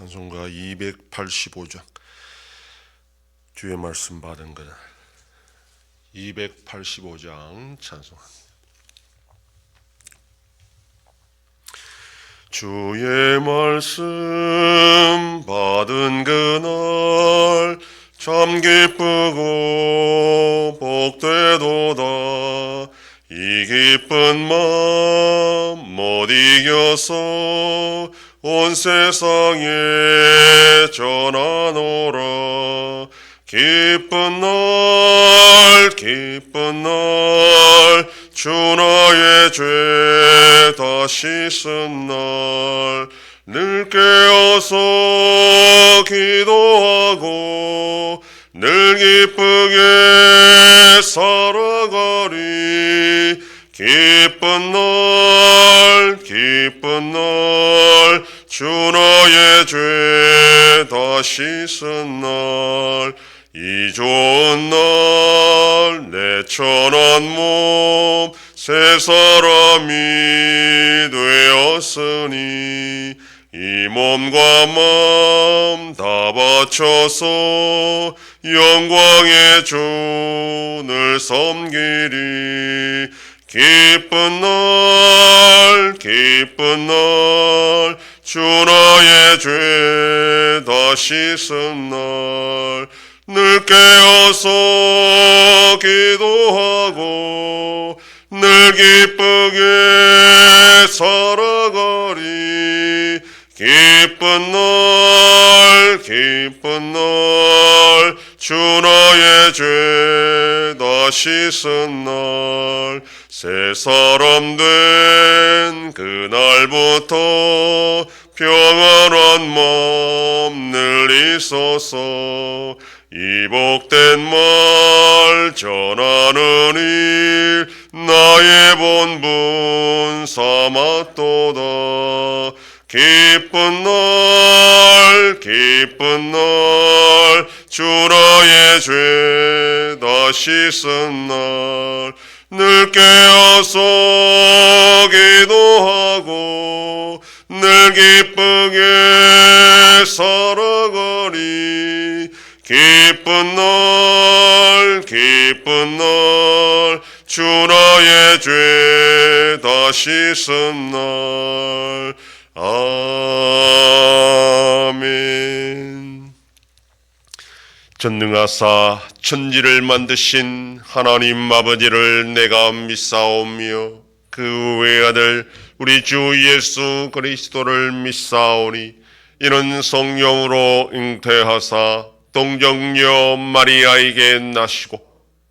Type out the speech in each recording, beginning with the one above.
찬송가 285장 주의 말씀 받은 그날 285장 찬송합니다. 주의 말씀 받은 그날 참 기쁘고 복되도다. 이 기쁜 마음 못 이겨서 온 세상에 전하노라. 기쁜 날 주 나의 죄 다 씻은 날 늘 깨어서 기도하고 늘 기쁘게 살아가리. 기쁜 날 주 나의 죄 다 씻은 날 이 좋은 날 내 천한 몸 새 사람이 되었으니 이 몸과 마음 다 바쳐서 영광의 주를 섬기리. 기쁜 날 주 나의 죄 다 씻은 날 늘 깨어서 기도하고 늘 기쁘게 살아가리. 기쁜 날 주 나의 죄 다 씻은 날 새 사람 된 그날부터 평안한 마음 늘 있어서 이 복된 말 전하는 일 나의 본분 삼았도다. 기쁜 날 주 나의 죄 다 씻은 날 늘 깨어서 기도하고 늘 기쁘게 살아가리. 기쁜 날 주 나의 죄 다 씻은 날. 아멘. 전능하사 천지를 만드신 하나님 아버지를 내가 믿사오며 그 외아들 우리 주 예수 그리스도를 믿사오니 이는 성령으로 잉태하사 동정녀 마리아에게 나시고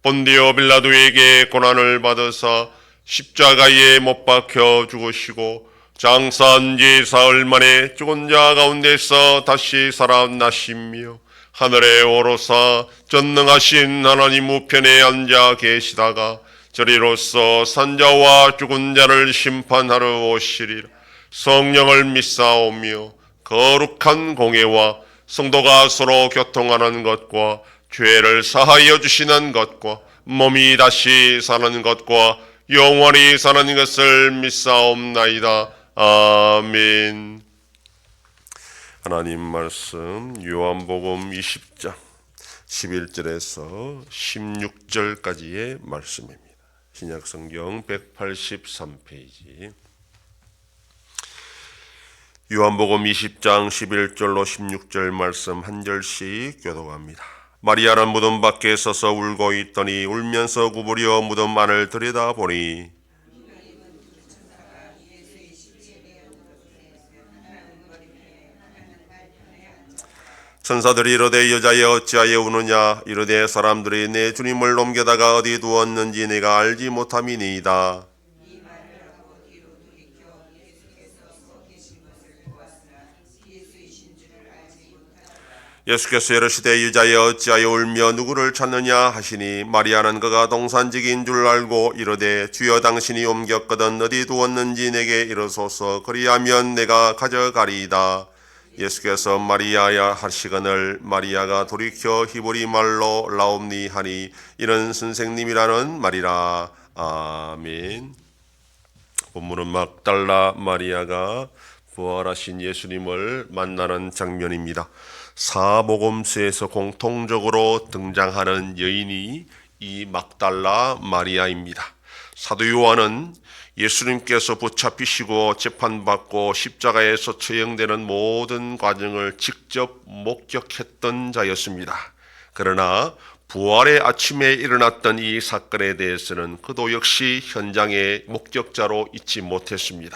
본디오 빌라도에게 고난을 받으사 십자가에 못 박혀 죽으시고 장사한 지 사흘 만에 죽은 자 가운데서 다시 살아나시며 하늘에 오르사 전능하신 하나님 우편에 앉아 계시다가 저리로서 산자와 죽은 자를 심판하러 오시리라. 성령을 믿사오며 거룩한 공예와 성도가 서로 교통하는 것과 죄를 사하여 주시는 것과 몸이 다시 사는 것과 영원히 사는 것을 믿사옵나이다. 아멘. 하나님 말씀 요한복음 20장 11절에서 16절까지의 말씀입니다. 신약성경 183페이지. 요한복음 20장 11절로 16절 말씀 한 절씩 교독합니다. 마리아는 무덤 밖에 서서 울고 있더니 울면서 구부려 무덤 안을 들여다보니 천사들이 이르되 여자여 어찌하여 우느냐. 이르되 사람들이 내 주님을 옮겨다가 어디 두었는지 내가 알지 못함이니이다. 예수께서 이르시되 여자여 어찌하여 울며 누구를 찾느냐 하시니 마리아는 그가 동산직인 줄 알고 이르되 주여 당신이 옮겼거든 어디 두었는지 내게 이르소서. 그리하면 내가 가져가리이다. 예수께서 마리아야 하시거늘 마리아가 돌이켜 히브리 말로 라옵니 하니 이는 선생님이라는 말이라. 아멘. 본문은 막달라 마리아가 부활하신 예수님을 만나는 장면입니다. 사복음서에서 공통적으로 등장하는 여인이 이 막달라 마리아입니다. 사도 요한은 예수님께서 붙잡히시고 재판받고 십자가에서 처형되는 모든 과정을 직접 목격했던 자였습니다. 그러나 부활의 아침에 일어났던 이 사건에 대해서는 그도 역시 현장의 목격자로 있지 못했습니다.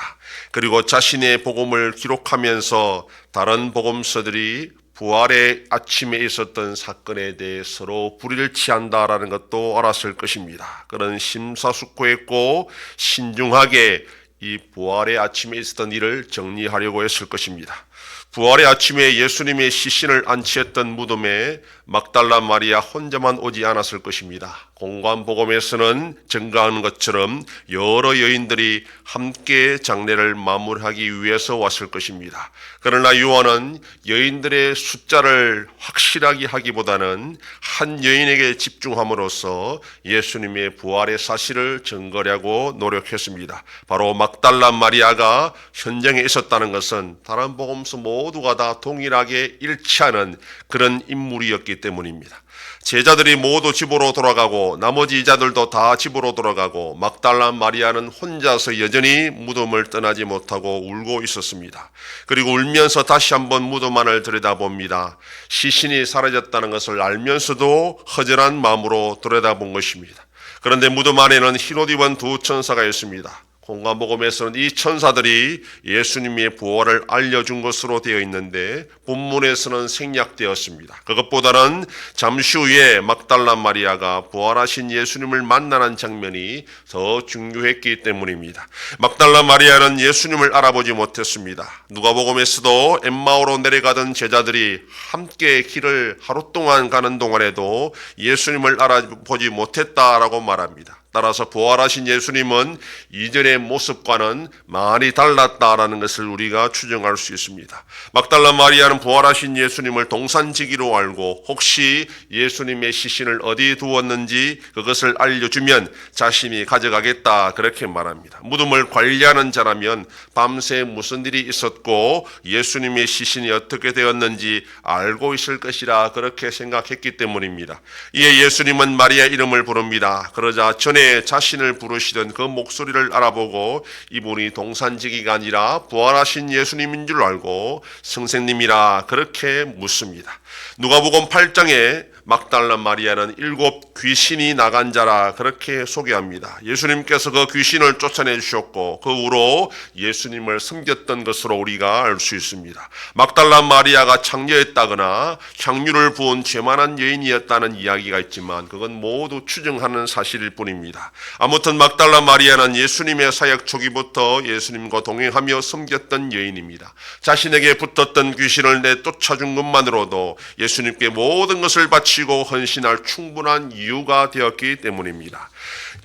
그리고 자신의 복음을 기록하면서 다른 복음서들이 부활의 아침에 있었던 사건에 대해 서로 불의를 취한다라는 것도 알았을 것입니다. 그런 심사숙고했고 신중하게 이 부활의 아침에 있었던 일을 정리하려고 했을 것입니다. 부활의 아침에 예수님의 시신을 안치했던 무덤에 막달라 마리아 혼자만 오지 않았을 것입니다. 공관복음에서는 증가하는 것처럼 여러 여인들이 함께 장례를 마무리하기 위해서 왔을 것입니다. 그러나 요한은 여인들의 숫자를 확실하게 하기보다는 한 여인에게 집중함으로써 예수님의 부활의 사실을 증거하려고 노력했습니다. 바로 막달라 마리아가 현장에 있었다는 것은 다른 복음서 모두가 다 동일하게 일치하는 그런 인물이었기 때문입니다. 제자들이 모두 집으로 돌아가고 나머지 제자들도 다 집으로 돌아가고 막달라 마리아는 혼자서 여전히 무덤을 떠나지 못하고 울고 있었습니다. 그리고 울면서 다시 한번 무덤 안을 들여다봅니다. 시신이 사라졌다는 것을 알면서도 허전한 마음으로 들여다본 것입니다. 그런데 무덤 안에는 흰옷 입은 두 천사가 있습니다. 공관복음에서는 이 천사들이 예수님의 부활을 알려준 것으로 되어 있는데 본문에서는 생략되었습니다. 그것보다는 잠시 후에 막달라 마리아가 부활하신 예수님을 만나는 장면이 더 중요했기 때문입니다. 막달라 마리아는 예수님을 알아보지 못했습니다. 누가복음에서도 엠마오로 내려가던 제자들이 함께 길을 하루 동안 가는 동안에도 예수님을 알아보지 못했다라고 말합니다. 따라서 부활하신 예수님은 이전의 모습과는 많이 달랐다라는 것을 우리가 추정할 수 있습니다. 막달라 마리아는 부활하신 예수님을 동산지기로 알고 혹시 예수님의 시신을 어디 두었는지 그것을 알려주면 자신이 가져가겠다 그렇게 말합니다. 무덤을 관리하는 자라면 밤새 무슨 일이 있었고 예수님의 시신이 어떻게 되었는지 알고 있을 것이라 그렇게 생각했기 때문입니다. 이에 예수님은 마리아 이름을 부릅니다. 그러자 전에 자신을 부르시던 그 목소리를 알아보고 이분이 동산지기가 아니라 부활하신 예수님인 줄 알고 선생님이라 그렇게 묻습니다. 누가복음 8장에 막달라 마리아는 7 귀신이 나간 자라 그렇게 소개합니다. 예수님께서 그 귀신을 쫓아내 주셨고 그 후로 예수님을 섬겼던 것으로 우리가 알 수 있습니다. 막달라 마리아가 창녀였다거나 향유를 부은 죄만한 여인이었다는 이야기가 있지만 그건 모두 추정하는 사실일 뿐입니다. 아무튼 막달라 마리아는 예수님의 사역 초기부터 예수님과 동행하며 섬겼던 여인입니다. 자신에게 붙었던 귀신을 내쫓아준 것만으로도 예수님께 모든 것을 바치고 헌신할 충분한 이유가 되었기 때문입니다.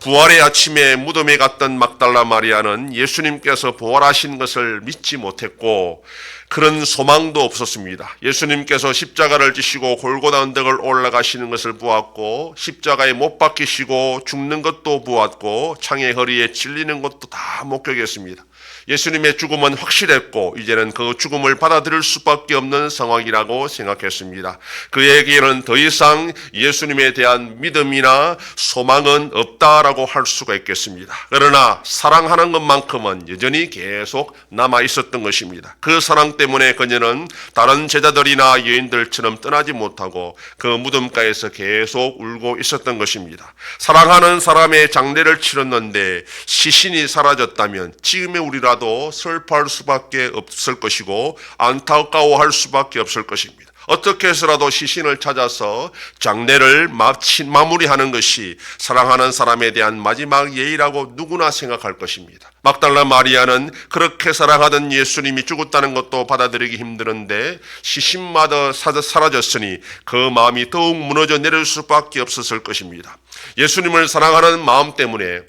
부활의 아침에 무덤에 갔던 막달라 마리아는 예수님께서 부활하신 것을 믿지 못했고 그런 소망도 없었습니다. 예수님께서 십자가를 지시고 골고다 언덕을 올라가시는 것을 보았고 십자가에 못 박히시고 죽는 것도 보았고 창의 허리에 찔리는 것도 다 목격했습니다. 예수님의 죽음은 확실했고 이제는 그 죽음을 받아들일 수밖에 없는 상황이라고 생각했습니다. 그에게는 더 이상 예수님에 대한 믿음이나 소망은 없다라고 할 수가 있겠습니다. 그러나 사랑하는 것만큼은 여전히 계속 남아 있었던 것입니다. 그 사랑 때문에 그녀는 다른 제자들이나 여인들처럼 떠나지 못하고 그 무덤가에서 계속 울고 있었던 것입니다. 사랑하는 사람의 장례를 치렀는데 시신이 사라졌다면 지금의 우리라도 슬퍼할 수밖에 없을 것이고 안타까워할 수밖에 없을 것입니다. 어떻게 해서라도 시신을 찾아서 장례를 마무리하는 것이 사랑하는 사람에 대한 마지막 예의라고 누구나 생각할 것입니다. 막달라 마리아는 그렇게 사랑하던 예수님이 죽었다는 것도 받아들이기 힘드는데 시신마저 사라졌으니 그 마음이 더욱 무너져 내릴 수밖에 없었을 것입니다. 예수님을 사랑하는 마음 때문에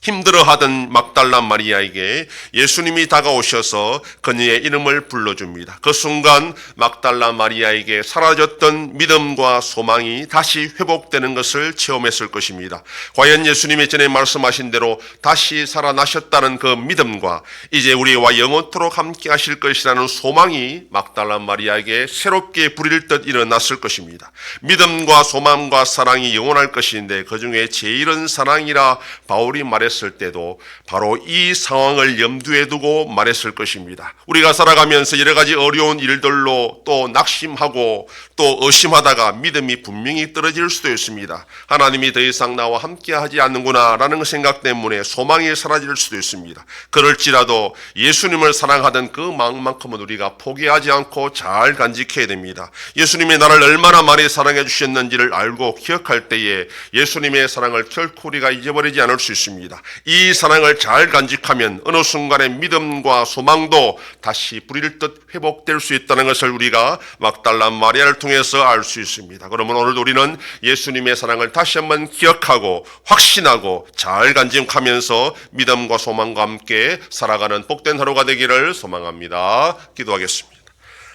힘들어하던 막달라 마리아에게 예수님이 다가오셔서 그녀의 이름을 불러줍니다. 그 순간 막달라 마리아에게 사라졌던 믿음과 소망이 다시 회복되는 것을 체험했을 것입니다. 과연 예수님이 전에 말씀하신 대로 다시 살아나셨다는 그 믿음과 이제 우리와 영원토록 함께 하실 것이라는 소망이 막달라 마리아에게 새롭게 불일 듯 일어났을 것입니다. 믿음과 소망과 사랑이 영원할 것인데 그중에 제일은 사랑이라 바울이 말했을 때도 바로 이 상황을 염두에 두고 말했을 것입니다. 우리가 살아가면서 여러 가지 어려운 일들로 또 낙심하고 또 의심하다가 믿음이 분명히 떨어질 수도 있습니다. 하나님이 더 이상 나와 함께 하지 않는구나 라는 생각 때문에 소망이 사라질 수도 있습니다. 그럴지라도 예수님을 사랑하던 그 마음만큼은 우리가 포기하지 않고 잘 간직해야 됩니다. 예수님이 나를 얼마나 많이 사랑해 주셨는지를 알고 기억할 때에 예수님의 사랑을 결코 우리가 잊어버리지 않을 수 있습니다. 이 사랑을 잘 간직하면 어느 순간에 믿음과 소망도 다시 불일 듯 회복될 수 있다는 것을 우리가 막달라 마리아를 통해서 알 수 있습니다. 그러면 오늘도 우리는 예수님의 사랑을 다시 한번 기억하고 확신하고 잘 간직하면서 믿음과 소망과 함께 살아가는 복된 하루가 되기를 소망합니다. 기도하겠습니다.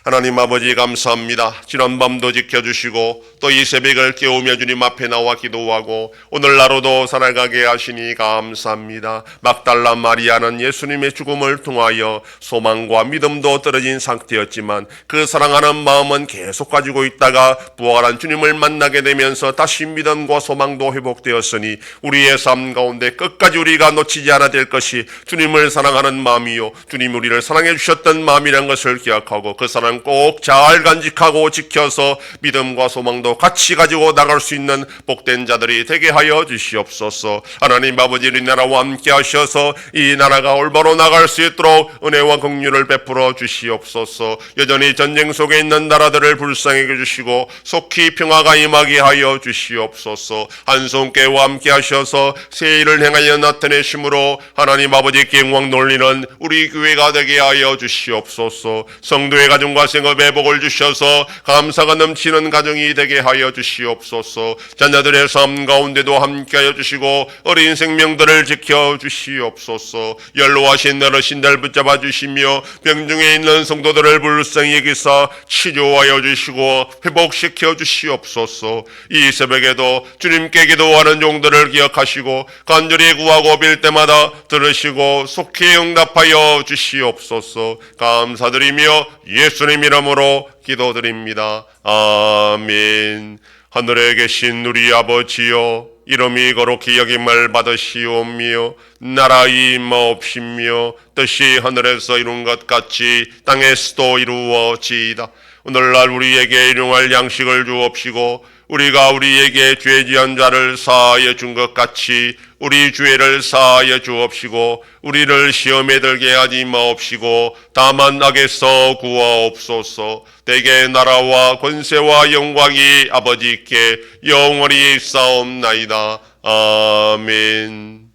하나님 아버지 감사합니다. 지난밤도 지켜주시고 또 이 새벽을 깨우며 주님 앞에 나와 기도하고 오늘 하루도 살아가게 하시니 감사합니다. 막달라 마리아는 예수님의 죽음을 통하여 소망과 믿음도 떨어진 상태였지만 그 사랑하는 마음은 계속 가지고 있다가 부활한 주님을 만나게 되면서 다시 믿음과 소망도 회복되었으니 우리의 삶 가운데 끝까지 우리가 놓치지 않아야 될 것이 주님을 사랑하는 마음이요 주님 우리를 사랑해 주셨던 마음이란 것을 기억하고 그 사랑 꼭 잘 간직하고 지켜서 믿음과 소망도 같이 가지고 나갈 수 있는 복된 자들이 되게 하여 주시옵소서. 하나님 아버지 우리나라와 함께 하셔서 이 나라가 올바로 나갈 수 있도록 은혜와 긍휼을 베풀어 주시옵소서. 여전히 전쟁 속에 있는 나라들을 불쌍히 여겨주시고 속히 평화가 임하게 하여 주시옵소서. 한송교회와 함께 하셔서 새 일을 행하여 나타내심으로 하나님 아버지께 영광 돌리는 우리 교회가 되게 하여 주시옵소서. 성도의 가정과 생업에 복을 주셔서 감사가 넘치는 가정이 되게 하여 주시옵소서. 자녀들의 삶 가운데도 함께하여 주시고 어린 생명들을 지켜 주시옵소서. 연로하신 어르신들 붙잡아 주시며 병중에 있는 성도들을 불쌍히 여기사 치료하여 주시고 회복시켜 주시옵소서. 이 새벽에도 주님께 기도하는 종들을 기억하시고 간절히 구하고 빌 때마다 들으시고 속히 응답하여 주시옵소서. 감사드리며 예수님 이름으로 기도드립니다. 아멘. 하늘에 계신 우리 아버지여 이름이 거룩히 여김을 받으시오며 나라의 임하옵시며 뜻이 하늘에서 이룬 것 같이 땅에서도 이루어지이다. 오늘날 우리에게 일용할 양식을 주옵시고 우리가 우리에게 죄 지은 자를 사하여 준 것 같이 우리 죄를 사하여 주옵시고 우리를 시험에 들게 하지 마옵시고 다만 악에서 구하옵소서. 대개 나라와 권세와 영광이 아버지께 영원히 있사옵나이다. 아멘.